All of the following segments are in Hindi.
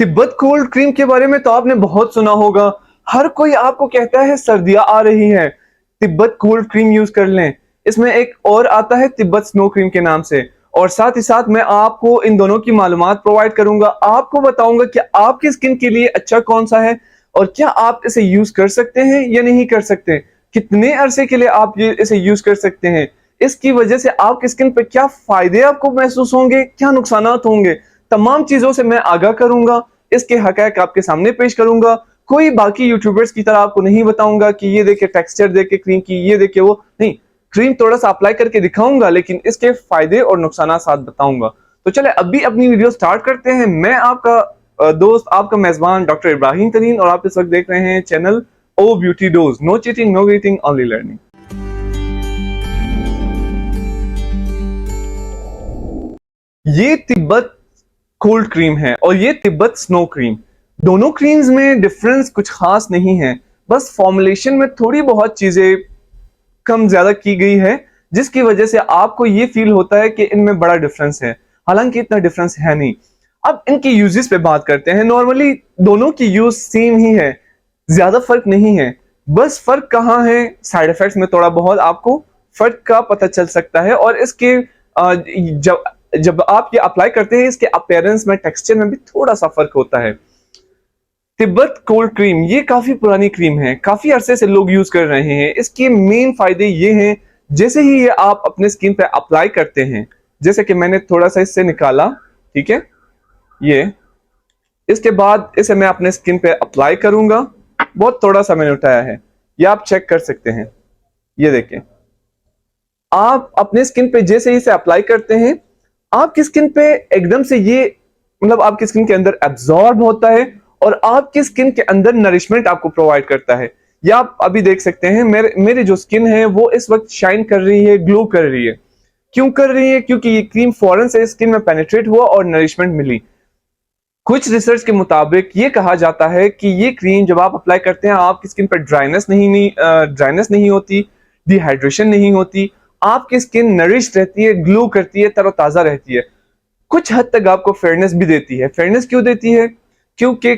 तिब्बत कोल्ड क्रीम के बारे में तो आपने बहुत सुना होगा। हर कोई आपको कहता है सर्दियां आ रही हैं, तिब्बत कोल्ड क्रीम यूज कर लें। इसमें एक और आता है तिब्बत स्नो क्रीम के नाम से, और साथ ही साथ मैं आपको इन दोनों की मालूमात प्रोवाइड करूंगा। आपको बताऊंगा कि आपकी स्किन के लिए अच्छा कौन सा है और क्या आप इसे यूज कर सकते हैं या नहीं कर सकते, कितने अरसे के लिए आप इसे यूज कर सकते हैं, इसकी वजह से आपकी स्किन पे क्या फायदे आपको महसूस होंगे, क्या नुकसानात होंगे, तमाम चीजों से मैं आगाह करूंगा। इसके हकैक आपके सामने पेश करूंगा। कोई बाकी यूट्यूबर्स की तरह आपको नहीं बताऊंगा कि ये देखिए टेक्सचर देखे क्रीम की, ये देखिए वो नहीं। क्रीम थोड़ा सा अप्लाई करके दिखाऊंगा, लेकिन इसके फायदे और नुकसान साथ बताऊंगा। तो चले अभी अपनी वीडियो स्टार्ट करते हैं। मैं आपका दोस्त, आपका मेजबान डॉक्टर इब्राहिम तरीन, और आप इस वक्त देख रहे हैं channel O beauty dose. No cheating, no waiting, only learning. ये तिब्बत कोल्ड क्रीम है और ये तिब्बत स्नो क्रीम। दोनों क्रीम्स में डिफरेंस कुछ खास नहीं है, बस फॉर्मुलेशन में थोड़ी बहुत चीजें कम ज्यादा की गई है, जिसकी वजह से आपको ये फील होता है कि इनमें बड़ा डिफरेंस है, हालांकि इतना डिफरेंस है नहीं। अब इनकी यूजेस पे बात करते हैं। नॉर्मली दोनों की यूज सेम ही है, ज्यादा फर्क नहीं है। बस फर्क कहाँ है, साइड इफेक्ट्स में थोड़ा बहुत आपको फर्क का पता चल सकता है, और इसके जब जब आप ये अप्लाई करते हैं इसके अपीयरेंस में, टेक्सचर में भी थोड़ा सा फर्क होता है। तिब्बत कोल्ड क्रीम ये काफी पुरानी क्रीम है, काफी अरसे से लोग यूज कर रहे हैं। इसके मेन फायदे ये हैं, जैसे ही ये आप अपने स्किन पे अप्लाई करते हैं, जैसे कि मैंने थोड़ा सा इससे निकाला, ठीक है, ये इसके बाद इसे मैं अपने स्किन पे अप्लाई करूंगा। बहुत थोड़ा सा मैंने उठाया है, ये आप चेक कर सकते हैं। ये देखें, आप अपने स्किन पे जैसे ही इसे अप्लाई करते हैं, आपकी स्किन पे एकदम से ये मतलब आपकी स्किन के अंदर एब्जॉर्ब होता है और आपकी स्किन के अंदर नरिशमेंट आपको प्रोवाइड करता है। ये आप अभी देख सकते हैं, मेरी जो स्किन है वो इस वक्त शाइन कर रही है, ग्लो कर रही है। क्यों कर रही है? क्योंकि ये क्रीम फौरन से स्किन में पेनिट्रेट हुआ और नरिशमेंट मिली। कुछ रिसर्च के मुताबिक ये कहा जाता है कि ये क्रीम जब आप अप्लाई करते हैं, आपकी स्किन पर ड्राइनेस नहीं होती, डिहाइड्रेशन नहीं होती, आपकी स्किन नरिश रहती है, ग्लो करती है, तरोताजा रहती है। कुछ हद तक आपको फेयरनेस भी देती है। फेयरनेस क्यों देती है? क्योंकि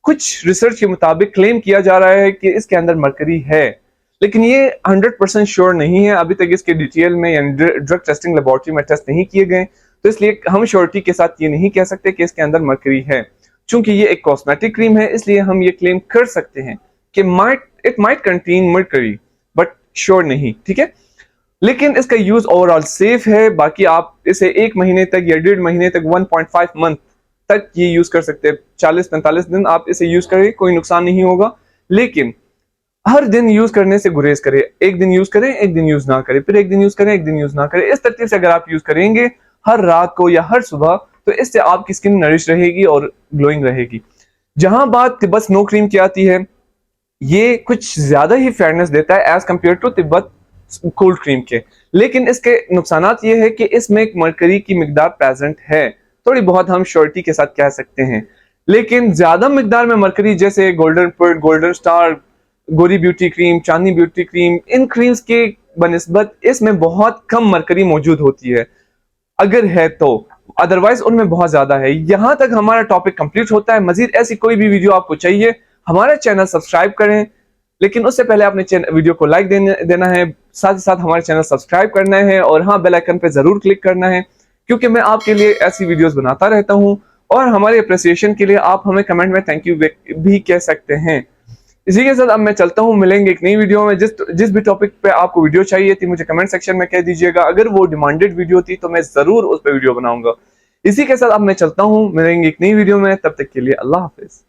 कुछ रिसर्च के मुताबिक क्लेम किया जा रहा है कि इसके अंदर मरकरी है, लेकिन ये 100% श्योर नहीं है। अभी तक इसके डिटेल में यानी ड्रग टेस्टिंग लेबोरेटरी में टेस्ट नहीं किए गए, तो इसलिए हम श्योरिटी के साथ ये नहीं कह सकते कि इसके अंदर मरकरी है। चूंकि ये एक कॉस्मेटिक क्रीम है, इसलिए हम ये क्लेम कर सकते हैं कि it might contain mercury, but sure नहीं, ठीक है। लेकिन इसका यूज ओवरऑल सेफ है। बाकी आप इसे 1 महीने तक या 1.5 महीने तक, 1.5 मंथ तक ये यूज कर सकते हैं। 40-45 दिन आप इसे यूज करें, कोई नुकसान नहीं होगा। लेकिन हर दिन यूज करने से गुरेज करें। एक दिन यूज करें, एक दिन यूज ना करें, फिर एक दिन यूज करें, एक दिन यूज ना करें। इस तरतीब से अगर आप यूज करेंगे हर रात को या हर सुबह, तो इससे आपकी स्किन नरिश रहेगी और ग्लोइंग रहेगी। जहां बात तिब्बत स्नो क्रीम की आती है, ये कुछ ज्यादा ही फेयरनेस देता है as compare to Tibet cold cream के। लेकिन इसके नुकसानात ये है कि इसमें एक मरकरी की मिकदार प्रेजेंट है, थोड़ी बहुत हम श्योरिटी के साथ कह सकते हैं। लेकिन ज्यादा मिकदार में मरकरी, जैसे गोल्डन पर्ल, गोल्डन स्टार, गोरी ब्यूटी क्रीम, चांदनी ब्यूटी क्रीम, इन क्रीम्स के बनिस्बत इसमें बहुत कम मरकरी मौजूद होती है, अगर है तो। अदरवाइज उनमें बहुत ज्यादा है। यहां तक हमारा टॉपिक कंप्लीट होता है। मजीद ऐसी कोई भी वीडियो आपको चाहिए, हमारा चैनल सब्सक्राइब करें, लेकिन उससे पहले आपने वीडियो को लाइक देना है, साथ ही साथ हमारे चैनल सब्सक्राइब करना है, और हाँ, बेल आइकन पे जरूर क्लिक करना है, क्योंकि मैं आपके लिए ऐसी वीडियोस बनाता रहता हूं। और हमारे अप्रिसिएशन के लिए आप हमें कमेंट में थैंक यू भी कह सकते हैं। इसी के साथ अब मैं चलता हूं, मिलेंगे एक नई वीडियो में। जिस भी टॉपिक पे आपको वीडियो चाहिए थी, मुझे कमेंट सेक्शन में कह दीजिएगा। अगर वो डिमांडेड वीडियो थी तो मैं जरूर उस पर वीडियो बनाऊंगा। इसी के साथ अब मैं चलता हूं, मिलेंगे एक नई वीडियो में। तब तक के लिए अल्लाह हाफिज।